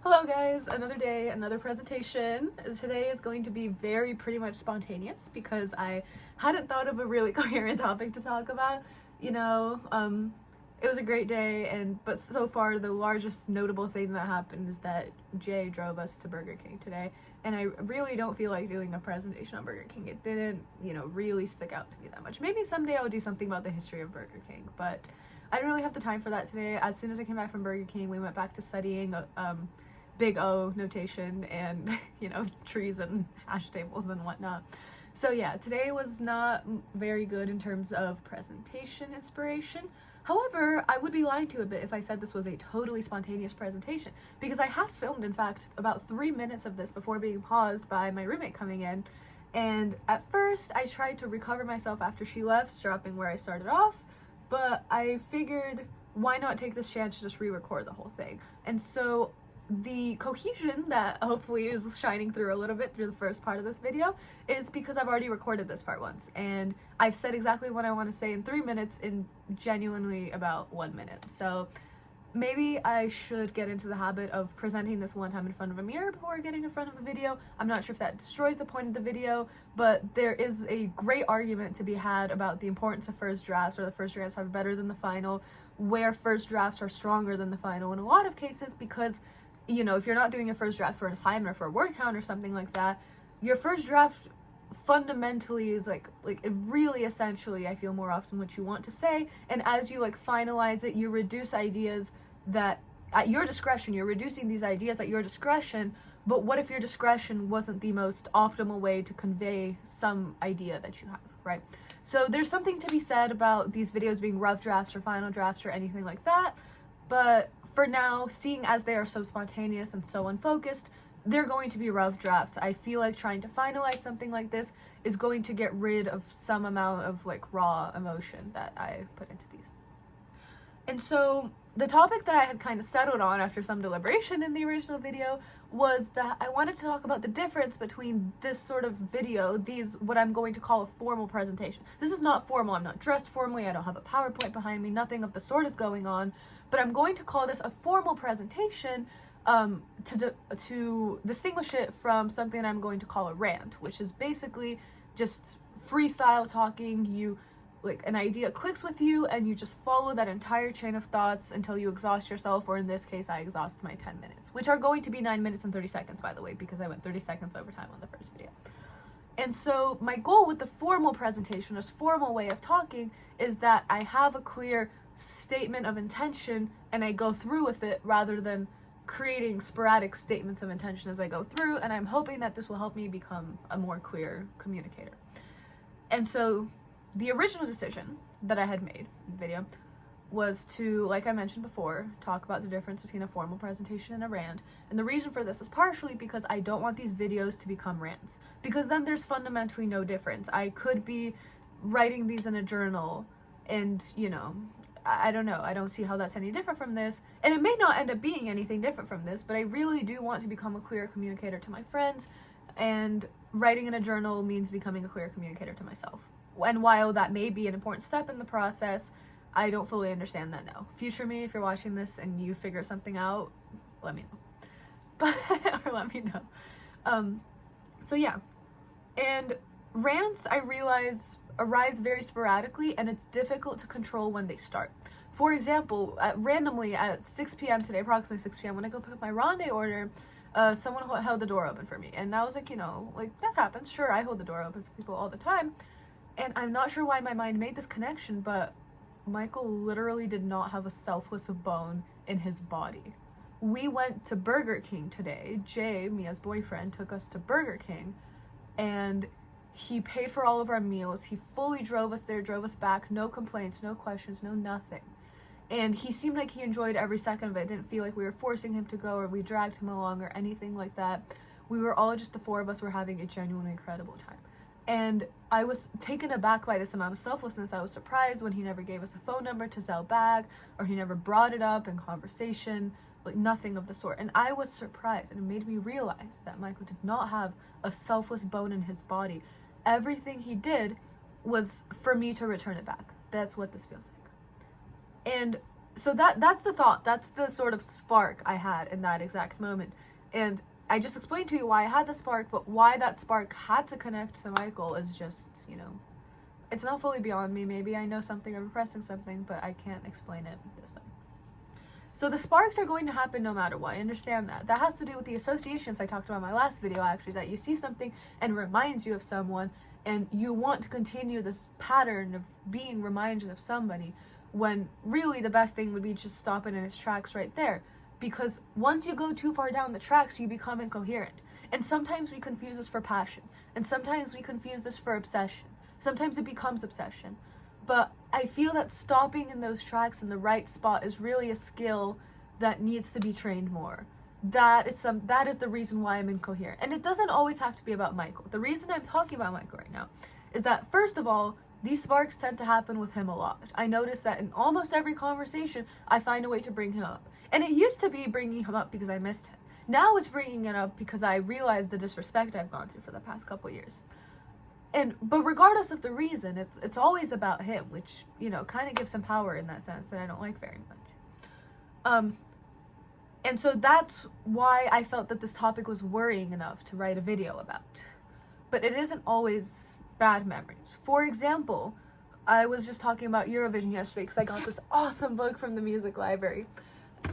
Hello guys, another day, another presentation. Today is going to be pretty much spontaneous because I hadn't thought of a really coherent topic to talk about. It was a great day, but so far the largest notable thing that happened is that Jay drove us to Burger King today, and I really don't feel like doing a presentation on Burger King. It didn't, really stick out to me that much. Maybe someday I'll do something about the history of Burger King, but I didn't really have the time for that today. As soon as I came back from Burger King, we went back to studying big O notation and, trees and hash tables and whatnot. So yeah, today was not very good in terms of presentation inspiration. However, I would be lying to you a bit if I said this was a totally spontaneous presentation, because I had filmed, in fact, about 3 minutes of this before being paused by my roommate coming in. And at first, I tried to recover myself after she left, dropping where I started off, but I figured, why not take this chance to just re-record the whole thing? And so the cohesion that hopefully is shining through a little bit through the first part of this video is because I've already recorded this part once, and I've said exactly what I want to say in 3 minutes in genuinely about 1 minute. So maybe I should get into the habit of presenting this one time in front of a mirror before getting in front of a video. I'm not sure if that destroys the point of the video, but there is a great argument to be had about the importance of first drafts, or the first drafts are better than the final, where first drafts are stronger than the final in a lot of cases, because if you're not doing your first draft for an assignment or for a word count or something like that, your first draft fundamentally is like it really essentially, I feel, more often what you want to say, and as you finalize it, you reduce ideas that at your discretion. You're reducing these ideas at your discretion, but what if your discretion wasn't the most optimal way to convey some idea that you have, right? So there's something to be said about these videos being rough drafts or final drafts or anything like that, but for now, seeing as they are so spontaneous and so unfocused, they're going to be rough drafts. I feel like trying to finalize something like this is going to get rid of some amount of raw emotion that I put into these. And so the topic that I had kind of settled on after some deliberation in the original video was that I wanted to talk about the difference between this sort of video, what I'm going to call a formal presentation. This is not formal. I'm not dressed formally. I don't have a PowerPoint behind me. Nothing of the sort is going on. But I'm going to call this a formal presentation to distinguish it from something I'm going to call a rant, which is basically just freestyle talking. An idea clicks with you and you just follow that entire chain of thoughts until you exhaust yourself, or in this case, I exhaust my 10 minutes, which are going to be 9 minutes and 30 seconds, by the way, because I went 30 seconds over time on the first video. And so my goal with the formal presentation, this formal way of talking, is that I have a clear statement of intention and I go through with it, rather than creating sporadic statements of intention as I go through, and I'm hoping that this will help me become a more clear communicator. And so the original decision that I had made in the video was to, like I mentioned before, talk about the difference between a formal presentation and a rant. And the reason for this is partially because I don't want these videos to become rants, because then there's fundamentally no difference. I could be writing these in a journal and, I don't know, I don't see how that's any different from this, and it may not end up being anything different from this, but I really do want to become a clear communicator to my friends, and writing in a journal means becoming a clear communicator to myself. And while that may be an important step in the process, I don't fully understand that now. Future me, if you're watching this and you figure something out, let me know. Or let me know. So yeah. And rants, I realize, arise very sporadically, and it's difficult to control when they start. For example, randomly at 6 p.m. today, approximately 6 p.m., when I go pick up my Rondé order, someone held the door open for me. And I was like, that happens. Sure, I hold the door open for people all the time. And I'm not sure why my mind made this connection, but Michael literally did not have a selfless bone in his body. We went to Burger King today. Jay, Mia's boyfriend, took us to Burger King, and he paid for all of our meals. He fully drove us there, drove us back, no complaints, no questions, no nothing. And he seemed like he enjoyed every second of it. It didn't feel like we were forcing him to go or we dragged him along or anything like that. We were all, just the four of us, were having a genuinely incredible time. And I was taken aback by this amount of selflessness. I was surprised when he never gave us a phone number to sell bag, or he never brought it up in conversation, nothing of the sort. And I was surprised, and it made me realize that Michael did not have a selfless bone in his body. Everything he did was for me to return it back. That's what this feels like. And so that's the thought. That's the sort of spark I had in that exact moment. And I just explained to you why I had the spark, but why that spark had to connect to Michael is just, you know, it's not fully beyond me. Maybe I know something, I'm repressing something, but I can't explain it this way. So the sparks are going to happen no matter what. I understand that. That has to do with the associations I talked about in my last video, actually, that you see something and it reminds you of someone, and you want to continue this pattern of being reminded of somebody, when really the best thing would be just stop it in its tracks right there. Because once you go too far down the tracks, you become incoherent. And sometimes we confuse this for passion. And sometimes we confuse this for obsession. Sometimes it becomes obsession. But I feel that stopping in those tracks in the right spot is really a skill that needs to be trained more. That is the reason why I'm incoherent. And it doesn't always have to be about Michael. The reason I'm talking about Michael right now is that, first of all, these sparks tend to happen with him a lot. I notice that in almost every conversation, I find a way to bring him up. And it used to be bringing him up because I missed him. Now it's bringing it up because I realize the disrespect I've gone through for the past couple years. But regardless of the reason, it's always about him, which, you know, kind of gives him power in that sense that I don't like very much. And so that's why I felt that this topic was worrying enough to write a video about. But it isn't always bad memories. For example, I was just talking about Eurovision yesterday because I got this awesome book from the music library.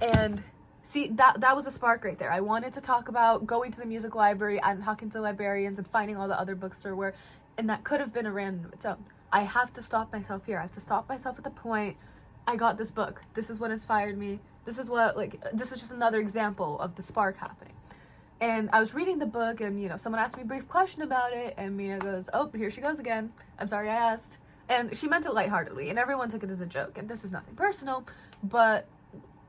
And see, that was a spark right there. I wanted to talk about going to the music library and talking to librarians and finding all the other books there were. And that could have been a random of its own. I have to stop myself here. I have to stop myself at the point, I got this book. This is what inspired me. This is just another example of the spark happening. And I was reading the book, and, you know, someone asked me a brief question about it, and Mia goes, oh, here she goes again. I'm sorry I asked. And she meant it lightheartedly, and everyone took it as a joke. And this is nothing personal, but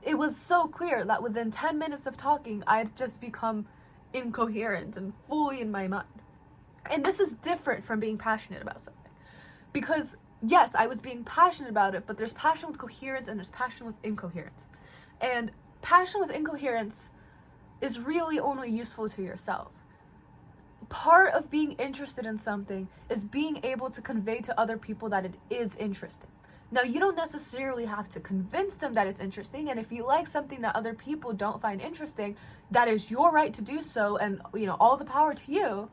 it was so clear that within 10 minutes of talking, I'd just become incoherent and fully in my mind. And this is different from being passionate about something. Because, yes, I was being passionate about it, but there's passion with coherence and there's passion with incoherence. And passion with incoherence is really only useful to yourself. Part of being interested in something is being able to convey to other people that it is interesting. Now, you don't necessarily have to convince them that it's interesting, and if you like something that other people don't find interesting, that is your right to do so, and, you know, all the power to you.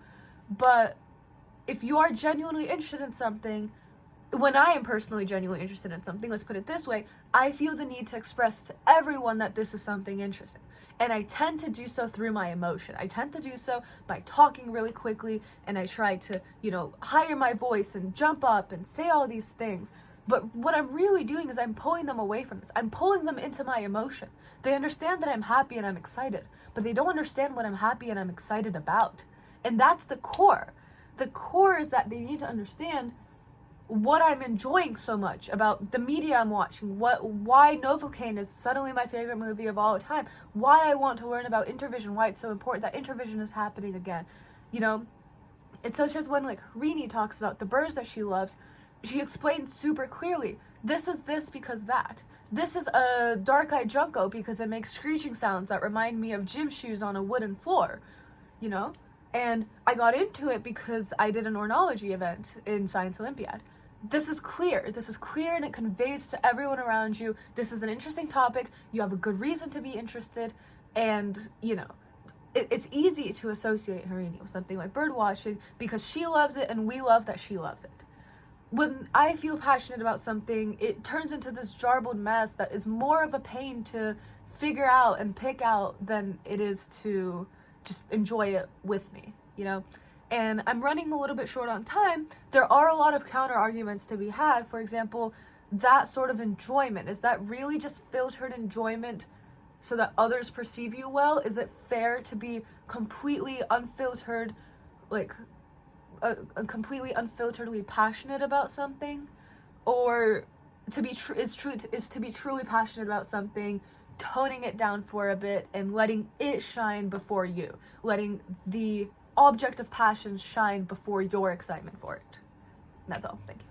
But if you are genuinely interested in something, when I am personally genuinely interested in something, let's put it this way, I feel the need to express to everyone that this is something interesting. And I tend to do so through my emotion. I tend to do so by talking really quickly, and I try to, you know, higher my voice and jump up and say all these things. But what I'm really doing is I'm pulling them away from this. I'm pulling them into my emotion. They understand that I'm happy and I'm excited, but they don't understand what I'm happy and I'm excited about. And that's the core. The core is that they need to understand what I'm enjoying so much about the media I'm watching, why Novocaine is suddenly my favorite movie of all time, why I want to learn about Intervision, why it's so important that Intervision is happening again. You know, it's such as when, like, Rini talks about the birds that she loves, she explains super clearly, this is this because that. This is a dark-eyed junco because it makes screeching sounds that remind me of gym shoes on a wooden floor, you know? And I got into it because I did an ornithology event in Science Olympiad. This is clear and it conveys to everyone around you, this is an interesting topic, you have a good reason to be interested, and, you know, it's easy to associate Harini with something like bird watching because she loves it and we love that she loves it. When I feel passionate about something, it turns into this jarbled mess that is more of a pain to figure out and pick out than it is to just enjoy it with me, you know? And I'm running a little bit short on time. There are a lot of counter arguments to be had. For example, that sort of enjoyment, is that really just filtered enjoyment so that others perceive you well? Is it fair to be completely unfiltered, like, completely unfilteredly passionate about something? Or to be to be truly passionate about something, toning it down for a bit and letting it shine before you, letting the object of passion shine before your excitement for it. And that's all. Thank you.